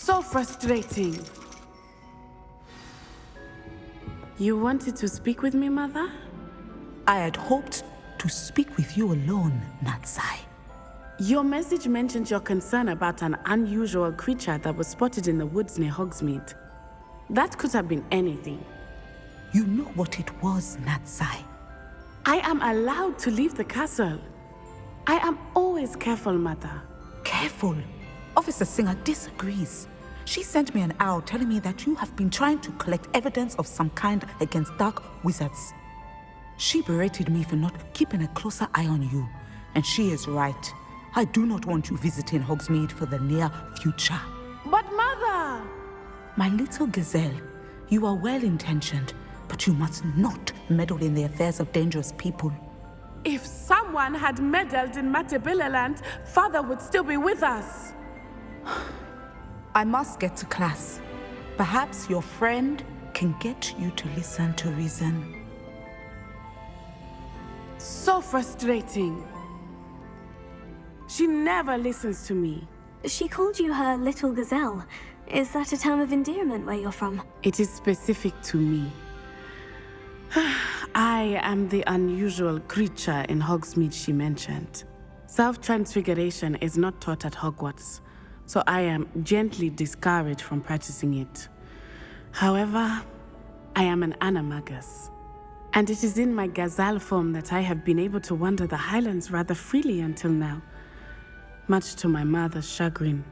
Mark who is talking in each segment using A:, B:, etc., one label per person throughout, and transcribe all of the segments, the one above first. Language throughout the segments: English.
A: So frustrating. You wanted to speak with me, Mother?
B: I had hoped to speak with you alone, Natsai.
A: Your message mentioned your concern about an unusual creature that was spotted in the woods near Hogsmeade. That could have been anything.
B: You know what it was, Natsai.
A: I am allowed to leave the castle. I am always careful, Mother.
B: Careful. Officer Singer disagrees. She sent me an owl telling me that you have been trying to collect evidence of some kind against dark wizards. She berated me for not keeping a closer eye on you, and she is right. I do not want you visiting Hogsmeade for the near future.
A: But Mother!
B: My little gazelle, you are well-intentioned, but you must not meddle in the affairs of dangerous people.
A: If someone had meddled in Matabeleland, Father would still be with us.
B: I must get to class. Perhaps your friend can get you to listen to reason.
A: So frustrating. She never listens to me.
C: She called you her little gazelle. Is that a term of endearment where you're from?
A: It is specific to me. I am the unusual creature in Hogsmeade she mentioned. Self-transfiguration is not taught at Hogwarts, so I am gently discouraged from practicing it. However, I am an animagus, and it is in my gazelle form that I have been able to wander the Highlands rather freely until now, much to my mother's chagrin.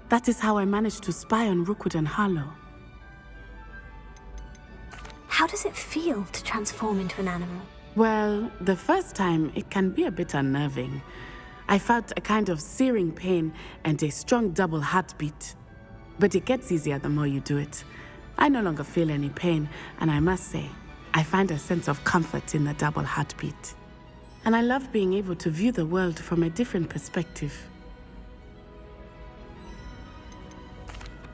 A: That is how I managed to spy on Rookwood and Harlow.
C: How does it feel to transform into an animal?
A: Well, the first time it can be a bit unnerving. I felt a kind of searing pain and a strong double heartbeat. But it gets easier the more you do it. I no longer feel any pain, and I must say, I find a sense of comfort in the double heartbeat. And I love being able to view the world from a different perspective.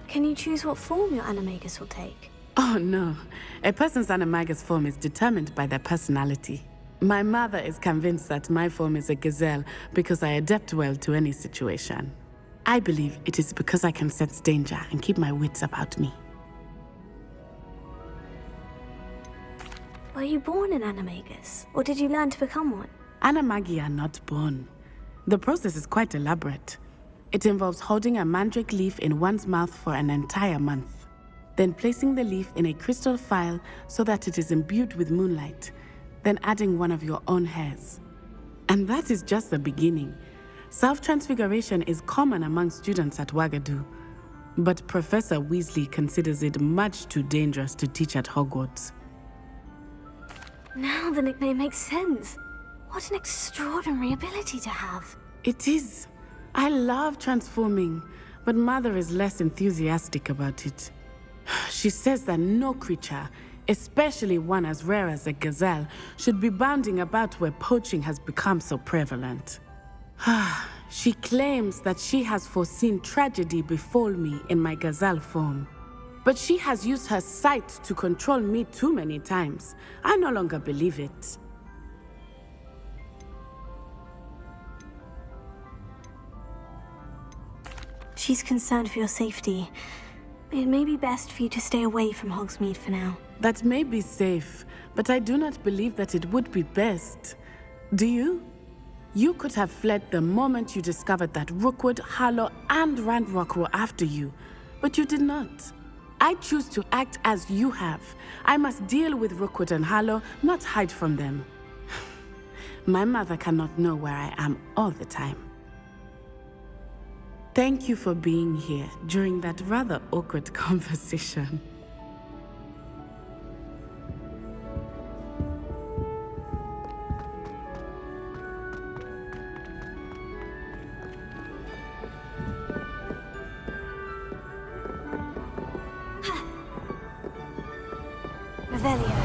C: Can you choose what form your animagus will take?
A: Oh no, a person's animagus form is determined by their personality. My mother is convinced that my form is a gazelle because I adapt well to any situation. I believe it is because I can sense danger and keep my wits about me.
C: Were you born an animagus, or did you learn to become one?
A: Animagi are not born. The process is quite elaborate. It involves holding a mandrake leaf in one's mouth for an entire month, then placing the leaf in a crystal phial so that it is imbued with moonlight, then adding one of your own hairs. And that is just the beginning. Self-transfiguration is common among students at Wagadu, but Professor Weasley considers it much too dangerous to teach at Hogwarts.
C: Now the nickname makes sense. What an extraordinary ability to have.
A: It is. I love transforming, but Mother is less enthusiastic about it. She says that no creature, especially one as rare as a gazelle, should be bounding about where poaching has become so prevalent. She claims that she has foreseen tragedy befall me in my gazelle form. But she has used her sight to control me too many times. I no longer believe it.
C: She's concerned for your safety. It may be best for you to stay away from Hogsmeade for now.
A: That may be safe, but I do not believe that it would be best. Do you? You could have fled the moment you discovered that Rookwood, Harlow, and Ranrock were after you, but you did not. I choose to act as you have. I must deal with Rookwood and Harlow, not hide from them. My mother cannot know where I am all the time. Thank you for being here during that rather awkward conversation.
C: Revelio.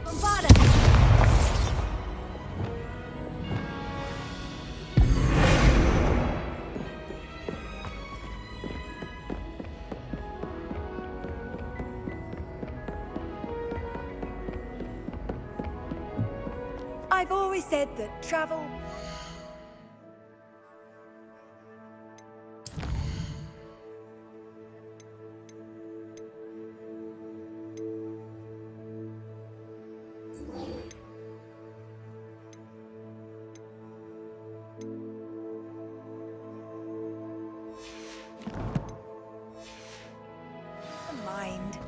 C: Bombarda!
D: I've always said that travel... Mind.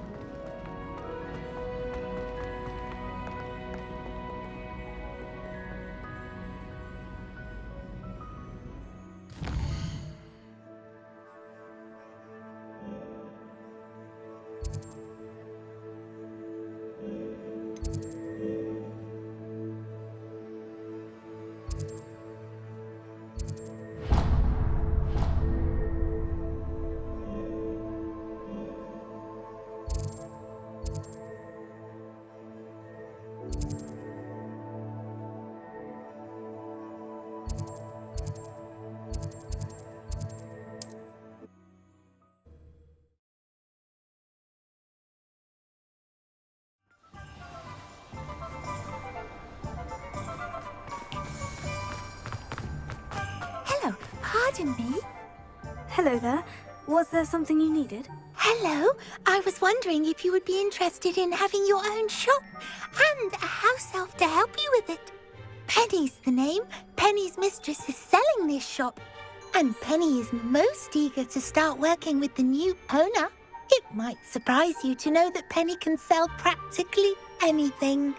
E: Hello, pardon me.
C: Hello there. Was there something you needed?
E: Hello, I was wondering if you would be interested in having your own shop and a house elf to help you with it. Penny's the name. Penny's mistress is selling this shop, and Penny is most eager to start working with the new owner. It might surprise you to know that Penny can sell practically anything.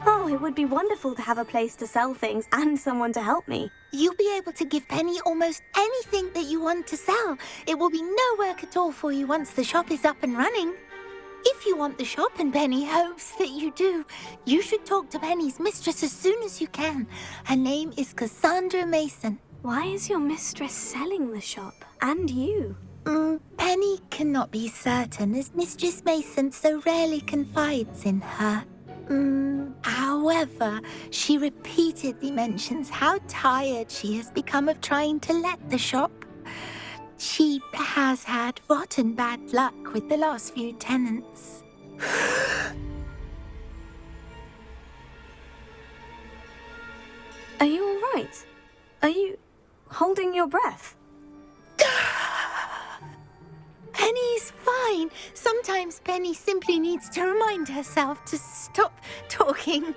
C: Oh, it would be wonderful to have a place to sell things and someone to help me.
E: You'll be able to give Penny almost anything that you want to sell. It will be no work at all for you once the shop is up and running. If you want the shop and Penny hopes that you do, you should talk to Penny's mistress as soon as you can. Her name is Cassandra Mason.
C: Why is your mistress selling the shop? And you?
E: Penny cannot be certain, as Mistress Mason so rarely confides in her. However, she repeatedly mentions how tired she has become of trying to let the shop. She has had rotten bad luck with the last few tenants.
C: Are you all right? Are you holding your breath?
E: Penny's fine. Sometimes Penny simply needs to remind herself to stop talking.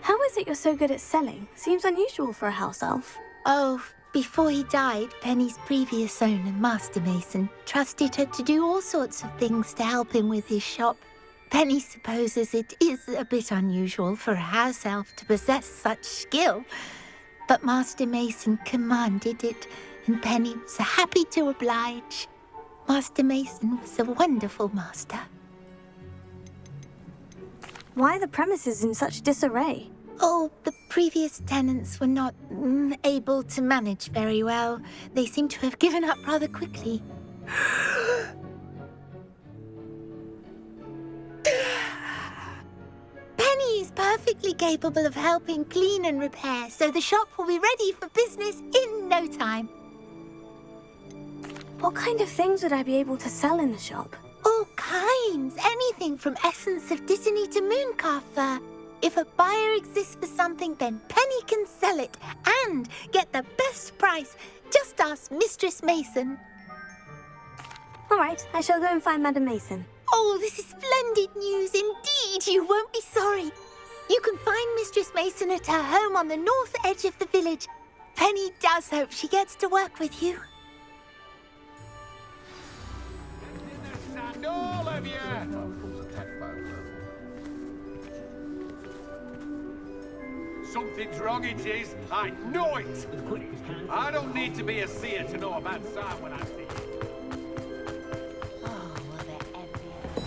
C: How is it you're so good at selling? Seems unusual for a house elf.
E: Oh, before he died, Penny's previous owner, Master Mason, trusted her to do all sorts of things to help him with his shop. Penny supposes it is a bit unusual for a house elf to possess such skill, but Master Mason commanded it, and Penny was happy to oblige. Master Mason was a wonderful master.
C: Why are the premises in such disarray?
E: Oh, the previous tenants were not able to manage very well. They seem to have given up rather quickly. Penny is perfectly capable of helping clean and repair, so the shop will be ready for business in no time.
C: What kind of things would I be able to sell in the shop?
E: All kinds. Anything from essence of Disney to mooncalf fur. If a buyer exists for something, then Penny can sell it and get the best price. Just ask Mistress Mason.
C: All right, I shall go and find Madam Mason.
E: Oh, this is splendid news indeed. You won't be sorry. You can find Mistress Mason at her home on the north edge of the village. Penny does hope she gets to work with you.
F: Stand all of you! Something's wrong, it is. I know it! I don't need to be a seer to know a bad sign when I see it.
E: Oh, what an envious.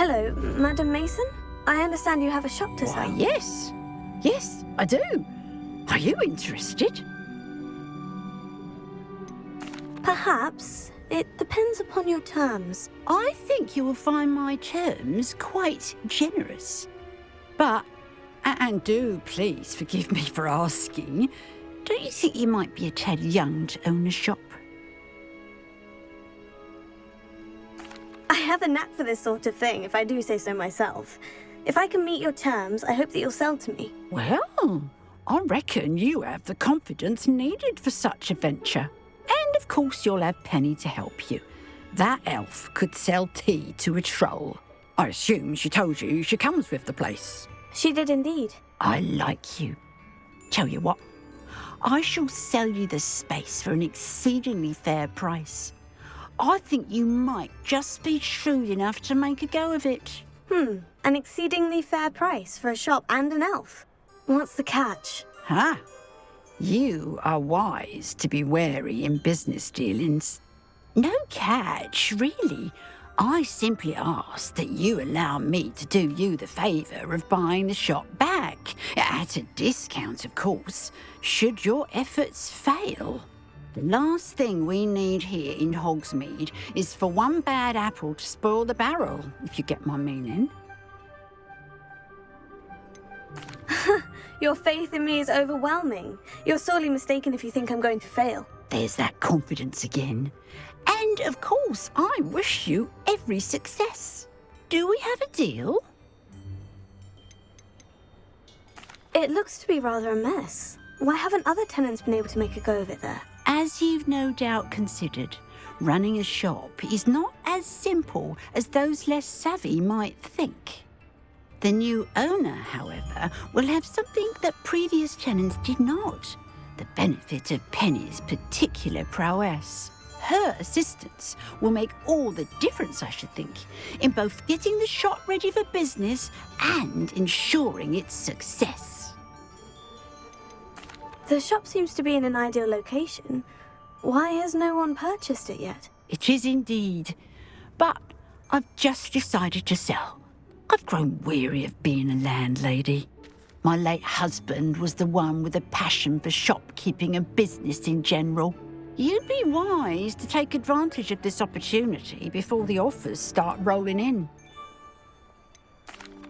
C: Hello, Madam Mason? I understand you have a shop to
G: Why,
C: sell.
G: yes. Yes, I do. Are you interested?
C: Perhaps. It depends upon your terms.
G: I think you will find my terms quite generous. But, and do please forgive me for asking, don't you think you might be a tad young to own a shop?
C: I have a knack for this sort of thing, if I do say so myself. If I can meet your terms, I hope that you'll sell to me.
G: Well, I reckon you have the confidence needed for such a venture. And of course you'll have Penny to help you. That elf could sell tea to a troll. I assume she told you she comes with the place.
C: She did indeed.
G: I like you. Tell you what, I shall sell you the space for an exceedingly fair price. I think you might just be shrewd enough to make a go of it.
C: An exceedingly fair price for a shop and an elf. What's the catch?
G: Huh? You are wise to be wary in business dealings. No catch, really. I simply ask that you allow me to do you the favour of buying the shop back, at a discount, of course, should your efforts fail. The last thing we need here in Hogsmeade is for one bad apple to spoil the barrel, if you get my meaning.
C: Your faith in me is overwhelming. You're sorely mistaken if you think I'm going to fail.
G: There's that confidence again. And, of course, I wish you every success. Do we have a deal?
C: It looks to be rather a mess. Why haven't other tenants been able to make a go of it there?
G: As you've no doubt considered, running a shop is not as simple as those less savvy might think. The new owner, however, will have something that previous tenants did not. The benefit of Penny's particular prowess. Her assistance will make all the difference, I should think, in both getting the shop ready for business and ensuring its success.
C: The shop seems to be in an ideal location. Why has no one purchased it yet?
G: It is indeed. But I've just decided to sell. I've grown weary of being a landlady. My late husband was the one with a passion for shopkeeping and business in general. You'd be wise to take advantage of this opportunity before the offers start rolling in.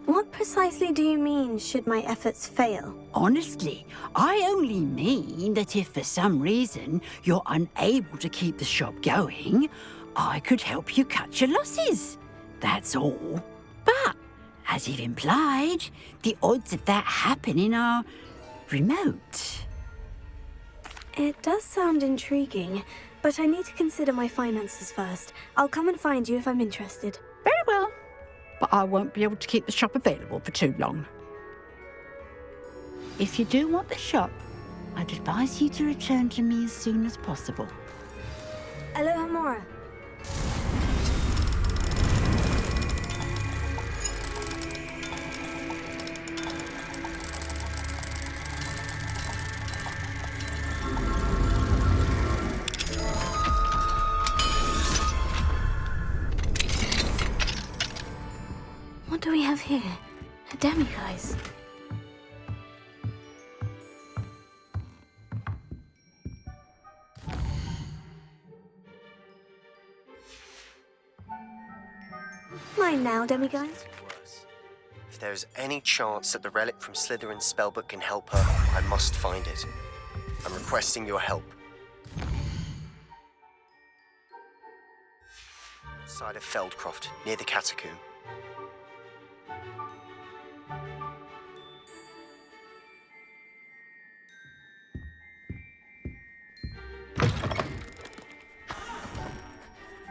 C: What precisely do you mean, should my efforts fail?
G: Honestly, I only mean that if for some reason you're unable to keep the shop going, I could help you cut your losses. That's all. But, as you've implied, the odds of that happening are remote.
C: It does sound intriguing, but I need to consider my finances first. I'll come and find you if I'm interested.
G: Very well. But I won't be able to keep the shop available for too long. If you do want the shop, I'd advise you to return to me as soon as possible.
C: Aloha Mora. What do we have here? A demiguise. Mine now, demiguise.
H: Worse. If there is any chance that the relic from Slytherin's spellbook can help her, I must find it. I'm requesting your help. Outside of Feldcroft, near the catacomb.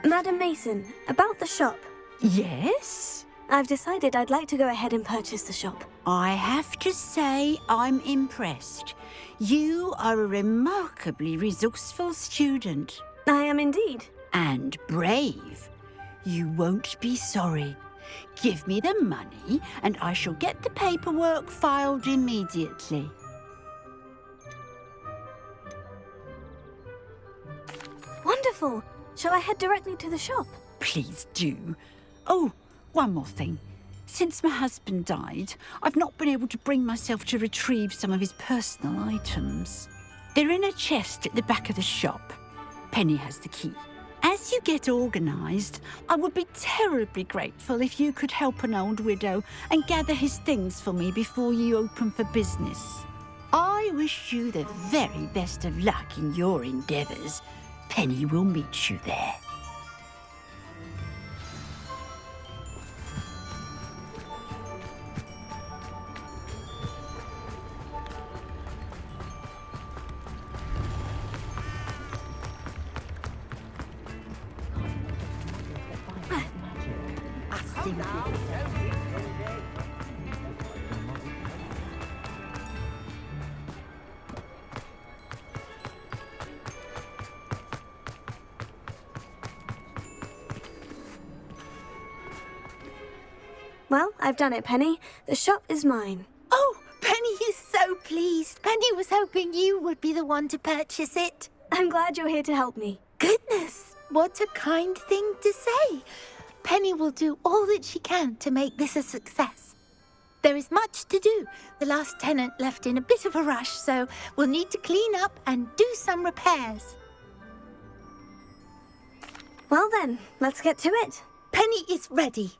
C: Madam Mason, about the shop.
G: Yes?
C: I've decided I'd like to go ahead and purchase the shop.
G: I have to say I'm impressed. You are a remarkably resourceful student.
C: I am indeed.
G: And brave. You won't be sorry. Give me the money and I shall get the paperwork filed immediately.
C: Wonderful. Shall I head directly to the shop?
G: Please do. Oh, one more thing. Since my husband died, I've not been able to bring myself to retrieve some of his personal items. They're in a chest at the back of the shop. Penny has the key. As you get organised, I would be terribly grateful if you could help an old widow and gather his things for me before you open for business. I wish you the very best of luck in your endeavours. Penny will meet you there.
C: Well, I've done it, Penny. The shop is mine.
E: Oh, Penny is so pleased. Penny was hoping you would be the one to purchase it.
C: I'm glad you're here to help me.
E: Goodness, what a kind thing to say. Penny will do all that she can to make this a success. There is much to do. The last tenant left in a bit of a rush, so we'll need to clean up and do some repairs.
C: Well then, let's get to it.
E: Penny is ready.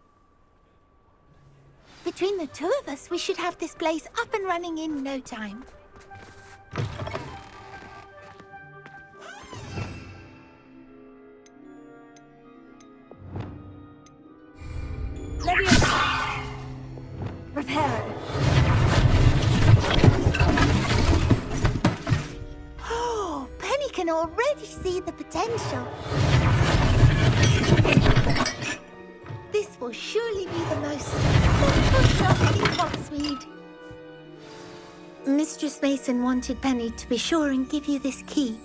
E: Between the two of us, we should have this place up and running in no time.
C: Reparo.
E: Oh, Penny can already see the potential. This will surely be the most successful shop in Hogsmeade. Mistress Mason wanted Penny to be sure and give you this key.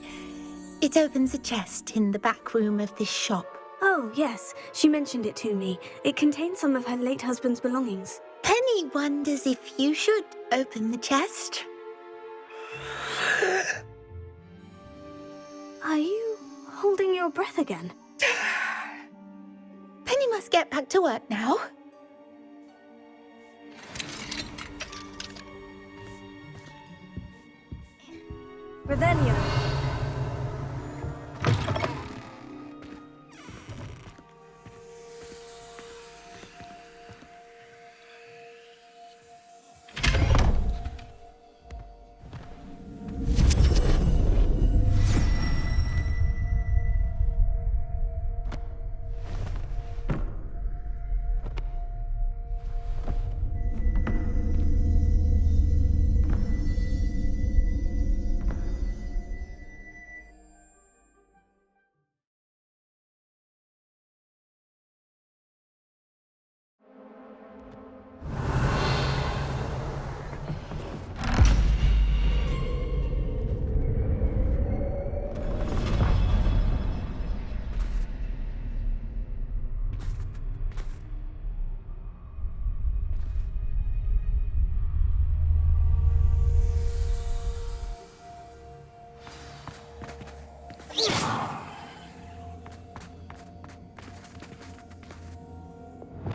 E: It opens a chest in the back room of this shop.
C: Oh, yes. She mentioned it to me. It contains some of her late husband's belongings.
E: Penny wonders if you should open the chest.
C: Are you holding your breath again?
E: Penny must get back to work now.
C: Revelio.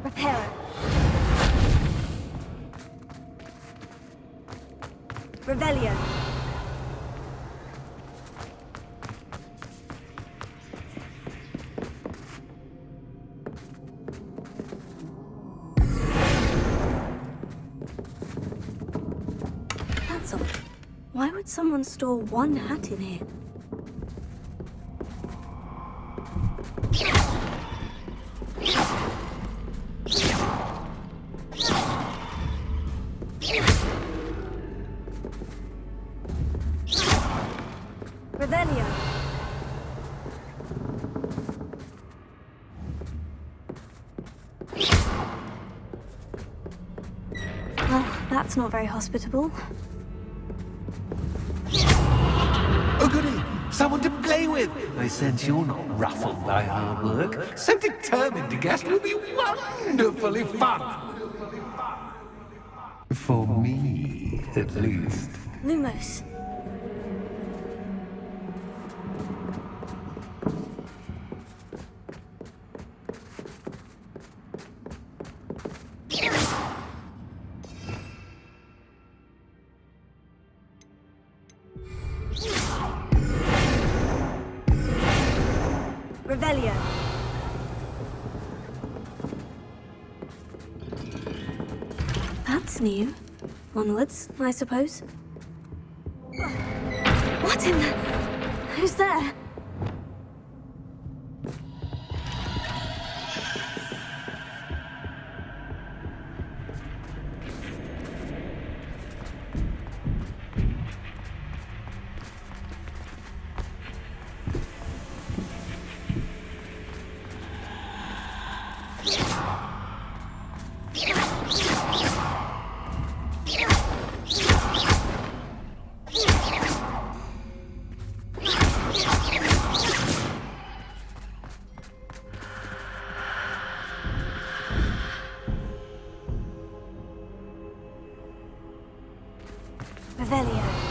C: Reparo. Revelio. That's odd. Why would someone store one hat in here? Revelio. Well, that's not very hospitable.
I: Oh, goody! Someone to play with! I sense you're not ruffled by hard work. So determined to guess will be wonderfully fun! For me, at least.
C: Lumos. Revelio. That's new. Onwards, I suppose. What in the... Who's there? Revelio.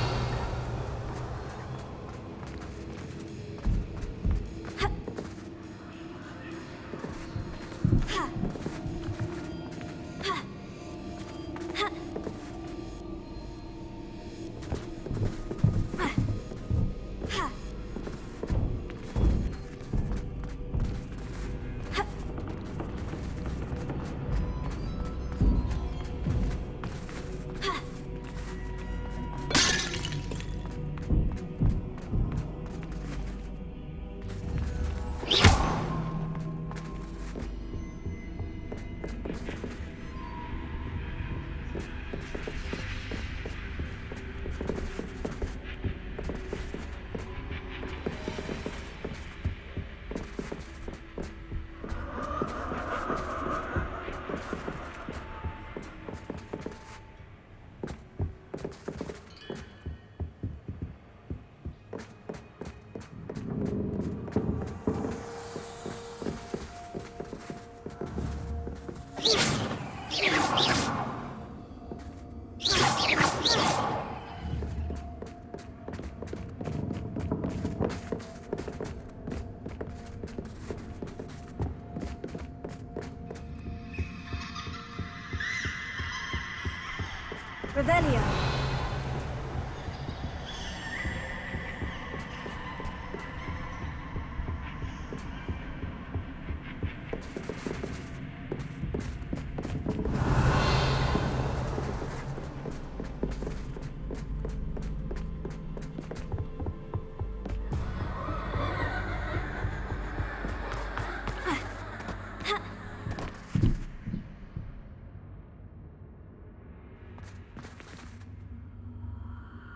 C: Revelio.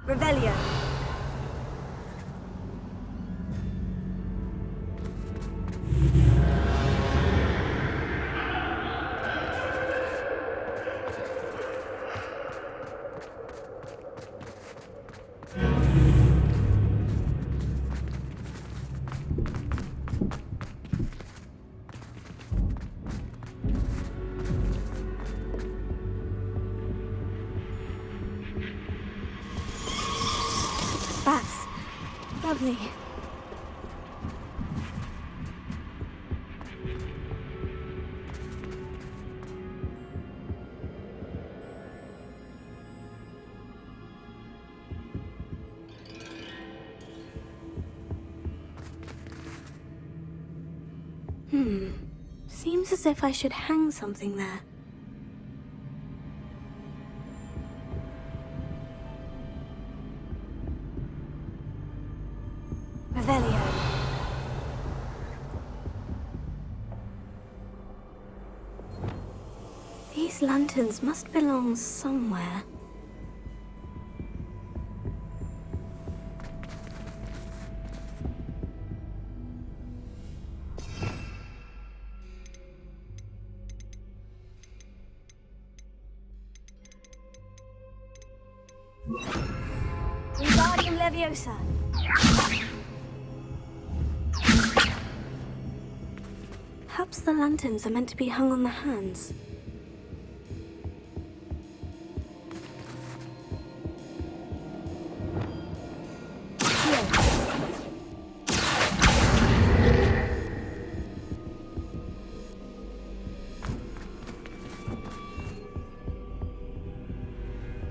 C: Revelio. Bats. Lovely. Seems as if I should hang something there. Revelio. These lanterns must belong somewhere. Wingardium Leviosa. Perhaps the lanterns are meant to be hung on the hands.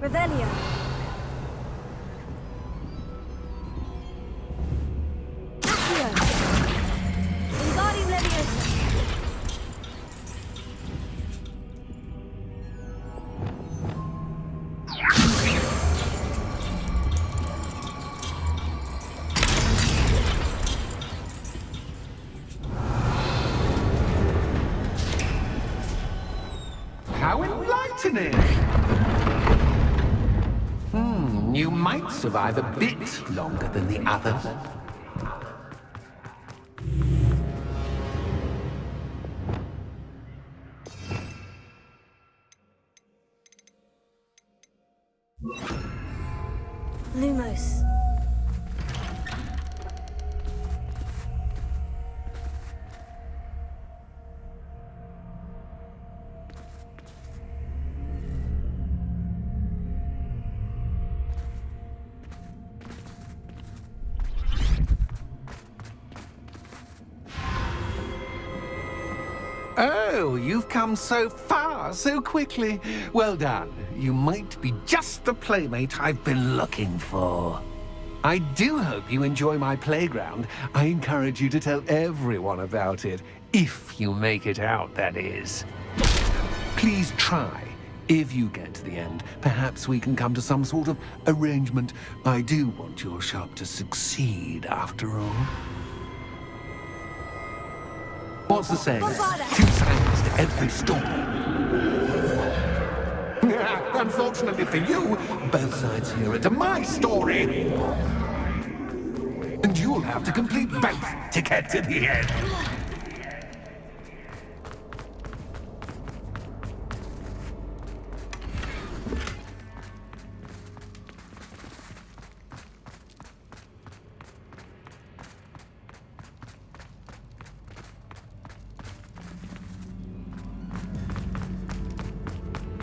C: Revelio. Accio.
I: How enlightening! You might survive a bit longer than the others.
C: Lumos.
I: Oh, you've come so far so quickly. Well done. You might be just the playmate I've been looking for. I do hope you enjoy my playground. I encourage you to tell everyone about it. If you make it out, that is. Please try. If you get to the end, perhaps we can come to some sort of arrangement. I do want your shop to succeed, after all. What's the saying? Two sides to every story. Unfortunately for you, both sides here are to my story. And you'll have to complete both to get to the end.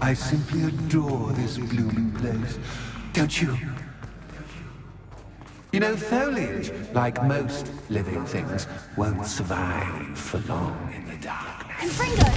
I: I simply adore this blooming place, don't you? You know, foliage, like most living things, won't survive for long in the darkness.
C: Confringo!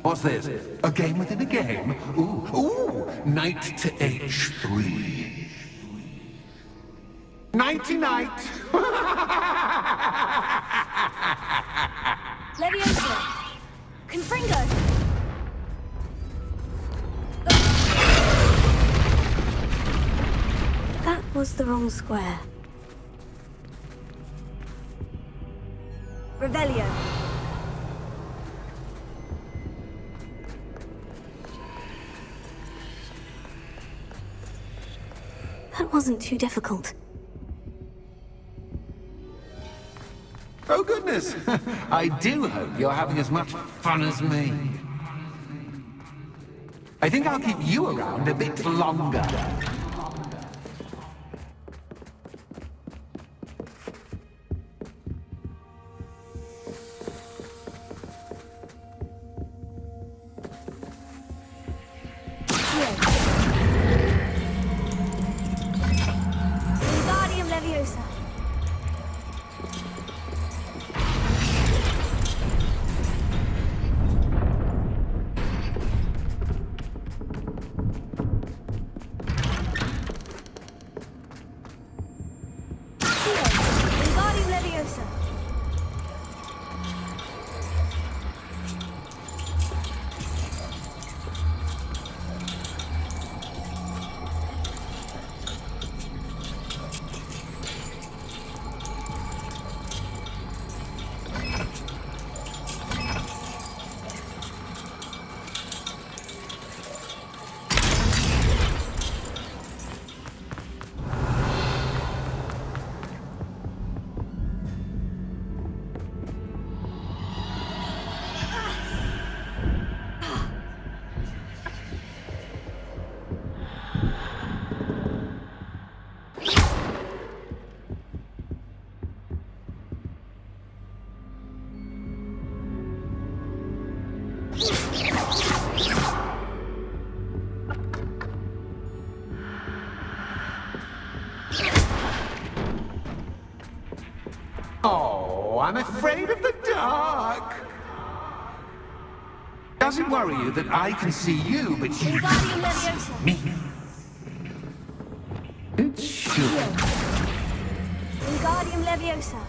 I: What's this? A game within a game? Ooh, knight to h3. Nighty-night!
C: Leviosa! Confringo! That was the wrong square. Revelio. That wasn't too difficult.
I: Oh, goodness! I do hope you're having as much fun as me. I think I'll keep you around a bit longer. Oh, I'm afraid of the dark. Does it worry you that I can see you, but you can't see me? It should.
C: Wingardium Leviosa.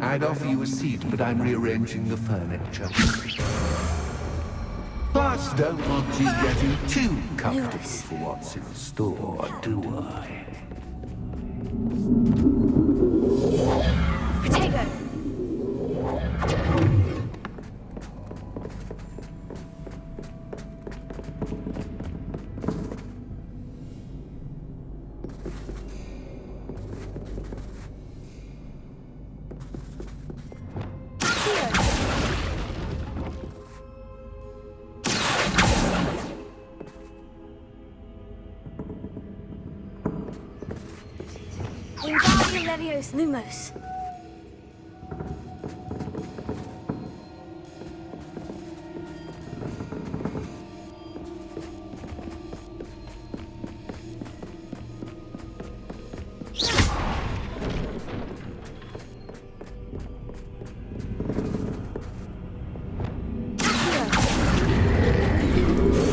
I: I'd offer you a seat, but I'm rearranging the furniture. Plus, don't want you getting too comfortable for what's in store, do I?
C: Potato. Wingardium Leviosa. Lumos.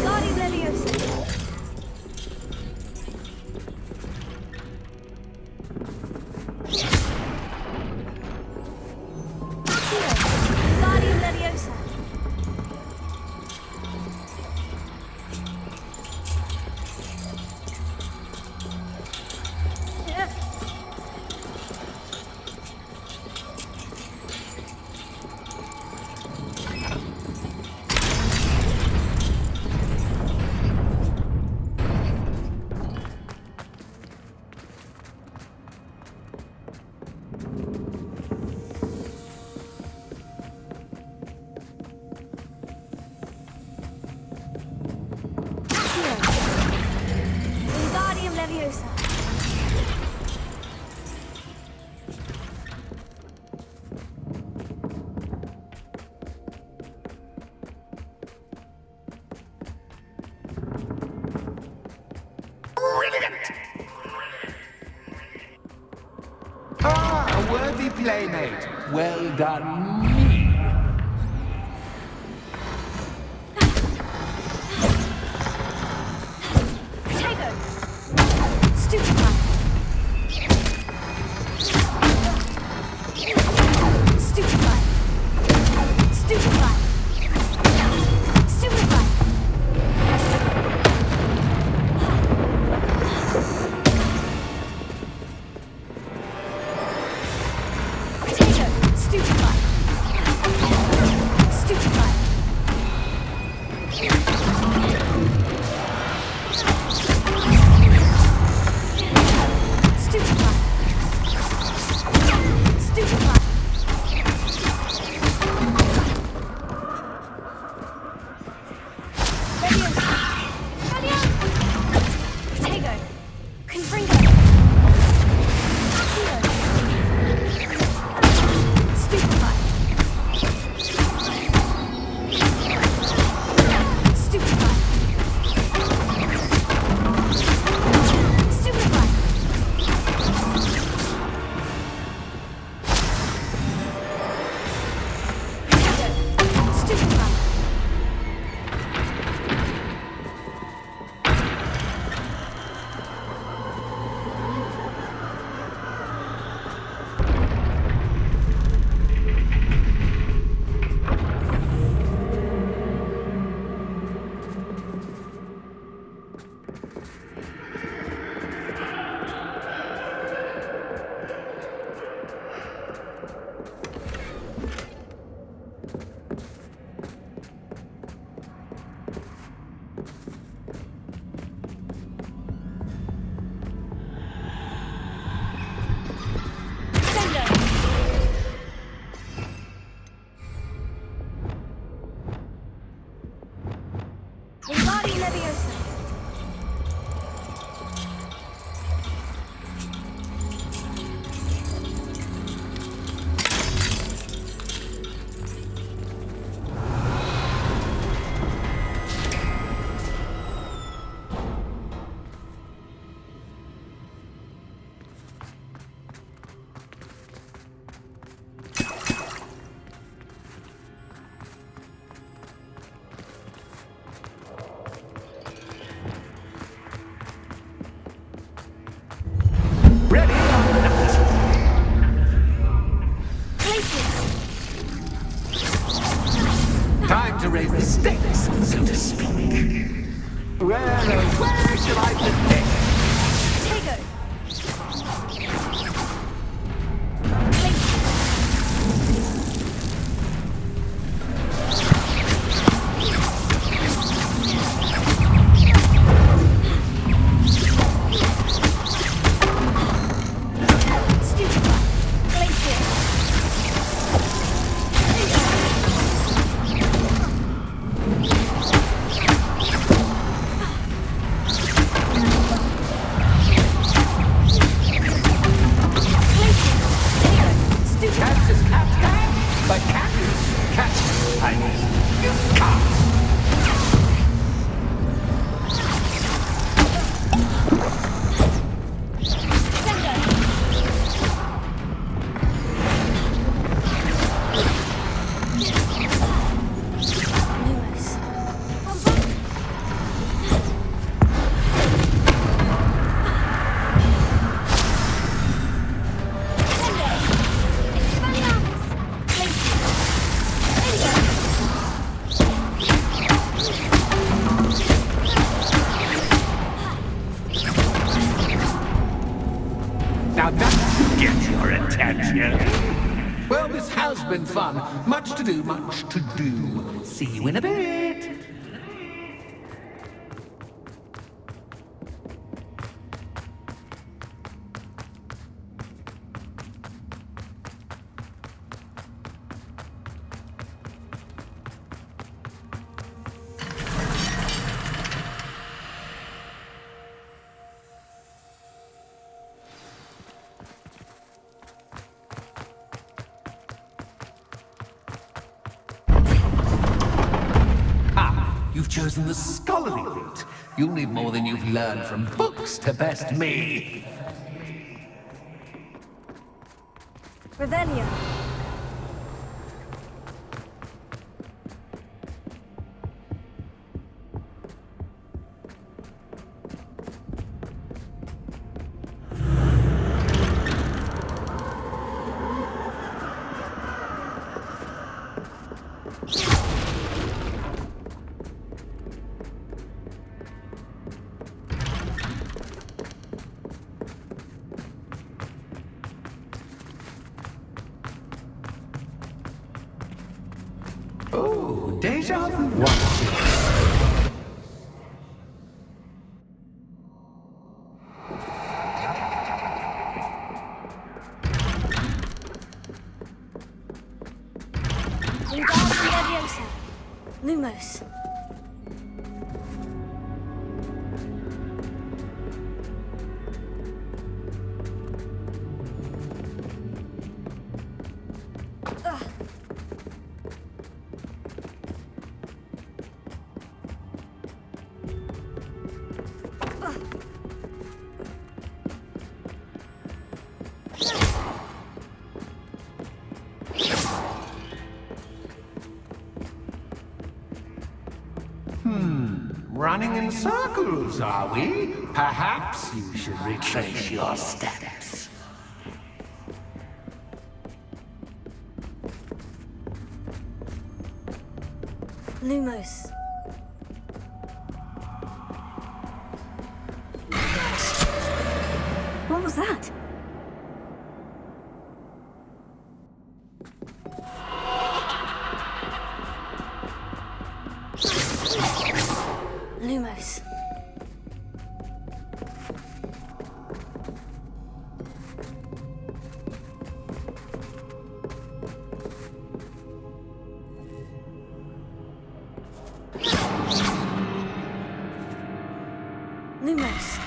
C: Wingardium Leviosa. Wingardium Leviosa. Wingardium Leviosa.
I: Ah, a worthy playmate. Well done, me.
C: Potato. Stupefy. Stupefy. Stupefy. Stupefy. Potato. Stupefy. Stupefy.
I: get your attention. Well, this has been fun. Much to do, much to do. See you in a bit. You've chosen the scholarly route. You'll need more than you've learned from books to best me.
C: Revelio.
I: Oh, deja vu. Watch it.
C: Wingardium Leviosa. Lumos.
I: Running in circles, are we? Perhaps you should retrace your steps.
C: Lumos. What was that? Lumos. Lumos.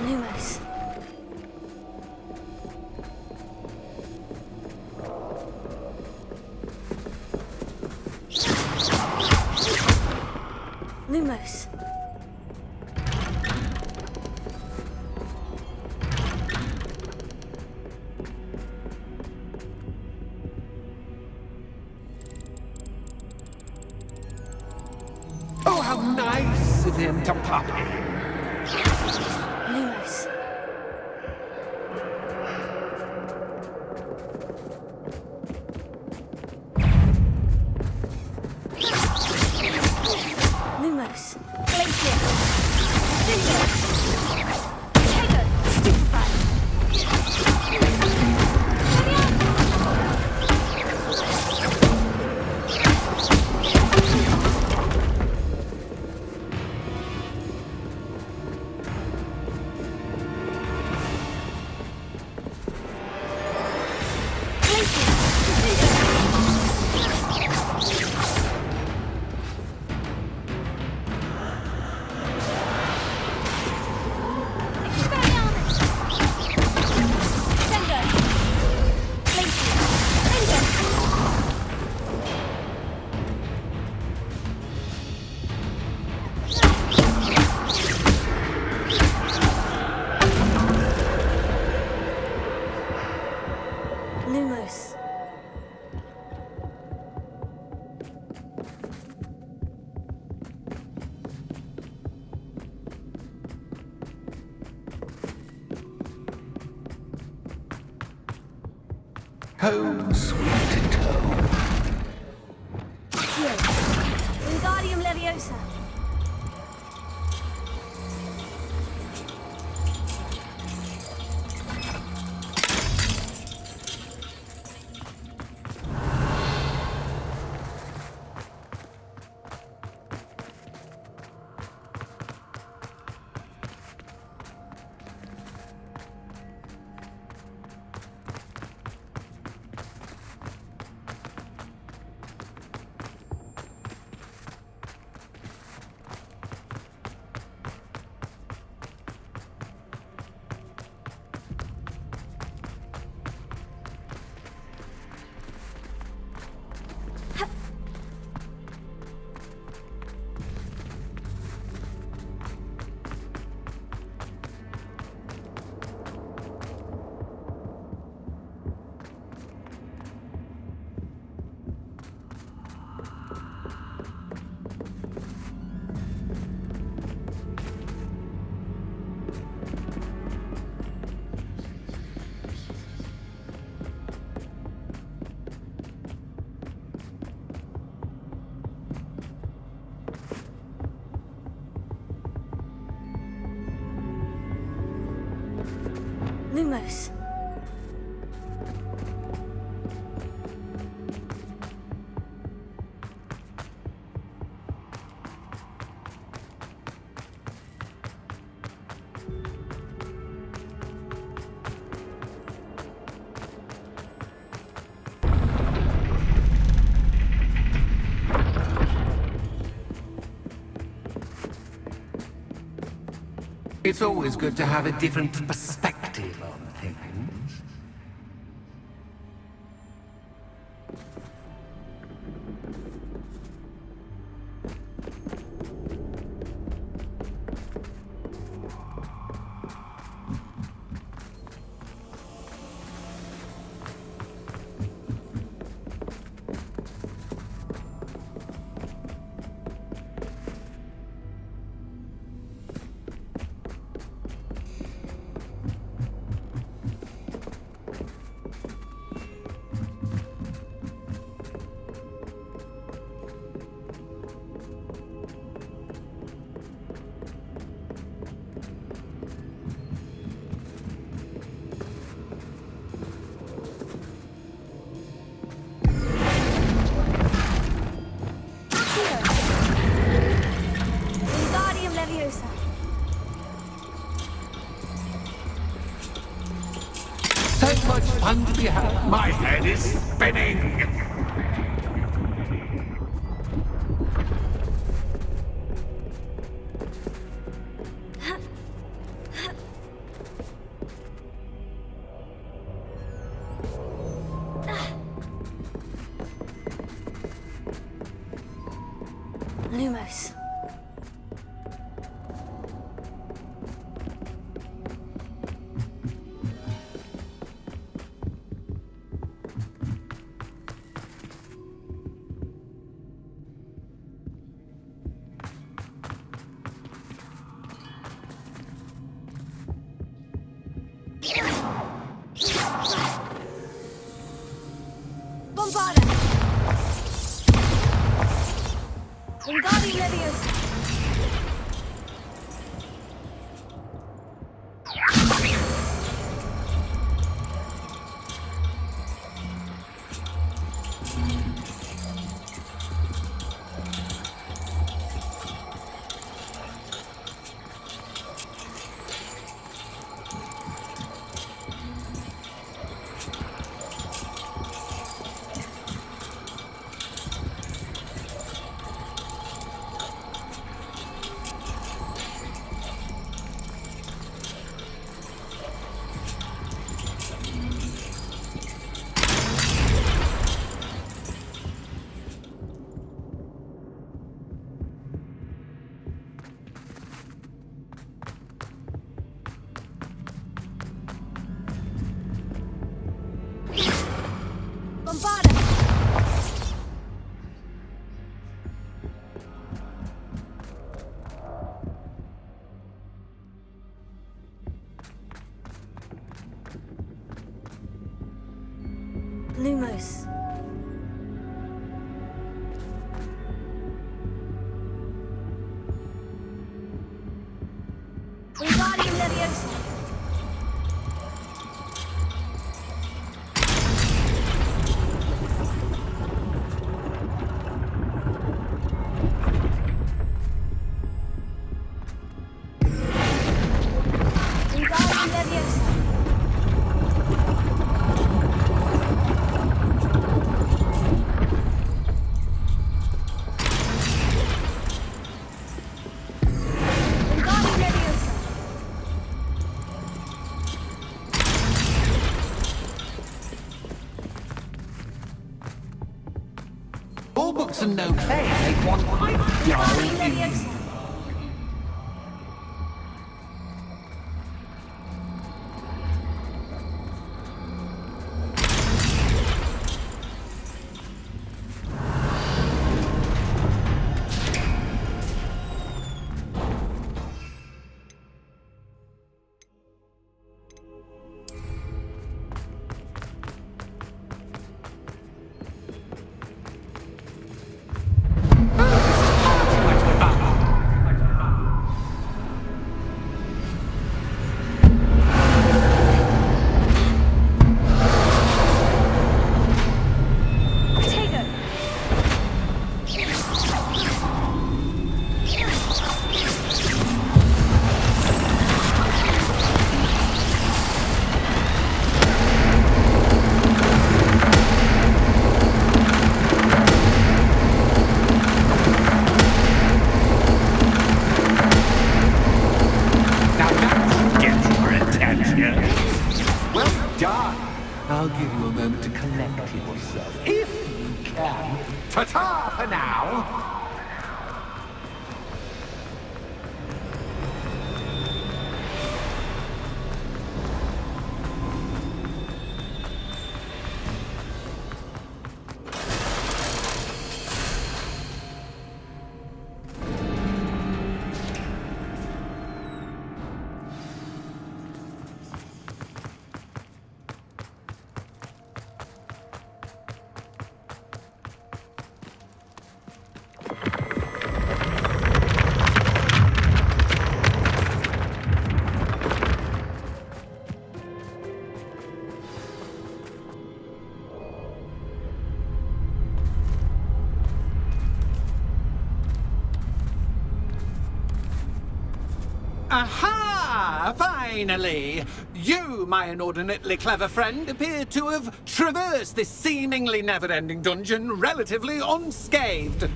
C: Lumos. Lumos.
I: Oh, how nice of him to pop in.
C: Lumos. Lumos. Glacier. Cinder. Hagen. Stupefy. Lumos.
I: Home sweet home.
C: Wingardium Leviosa. Lumos.
I: It's always good to have a different perspective on things.
C: Wingardium Leviosa.
I: So much fun to be had. My head is spinning.
C: Lumos. Bombarda. Wingardium Leviosa. Bombarda. Lumos. Wingardium Leviosa. Wingardium Leviosa. Wingardium Leviosa.
I: All books and no play make one
C: Wingardium Leviosa.
I: much fun. Aha! Finally! You, my inordinately clever friend, appear to have traversed this seemingly never-ending dungeon relatively unscathed.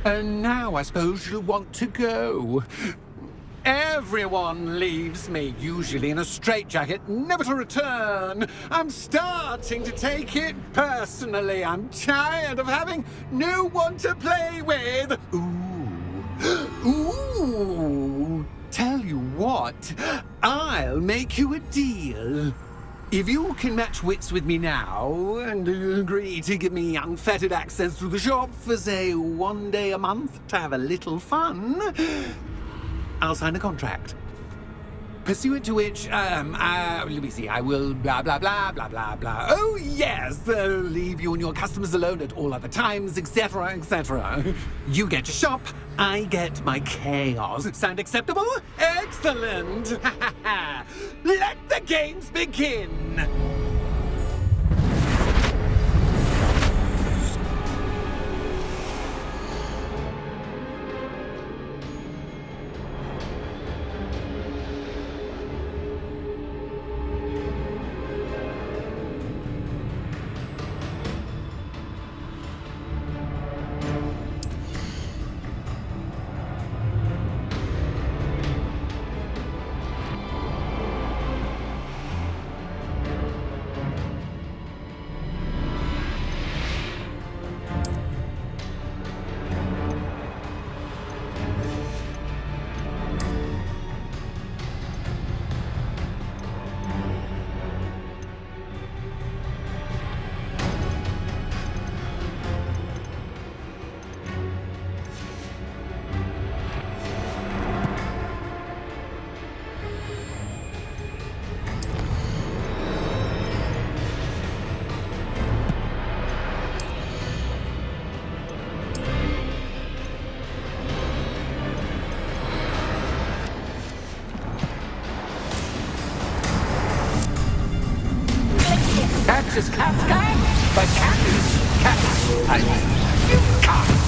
I: And now I suppose you'll want to go. Everyone leaves me, usually in a straitjacket, never to return. I'm starting to take it personally. I'm tired of having no one to play with. Ooh. Tell you what, I'll make you a deal. If you can match wits with me now and agree to give me unfettered access to the shop for, say, 1 day a month to have a little fun, I'll sign a contract. Pursuant to which, let me see, I will blah, blah, blah, blah, blah, blah. Oh, yes, leave you and your customers alone at all other times, etc., etc. You get your shop, I get my chaos. Sound acceptable? Excellent! Let the games begin! Cat is cat, but cat is cat. And you can't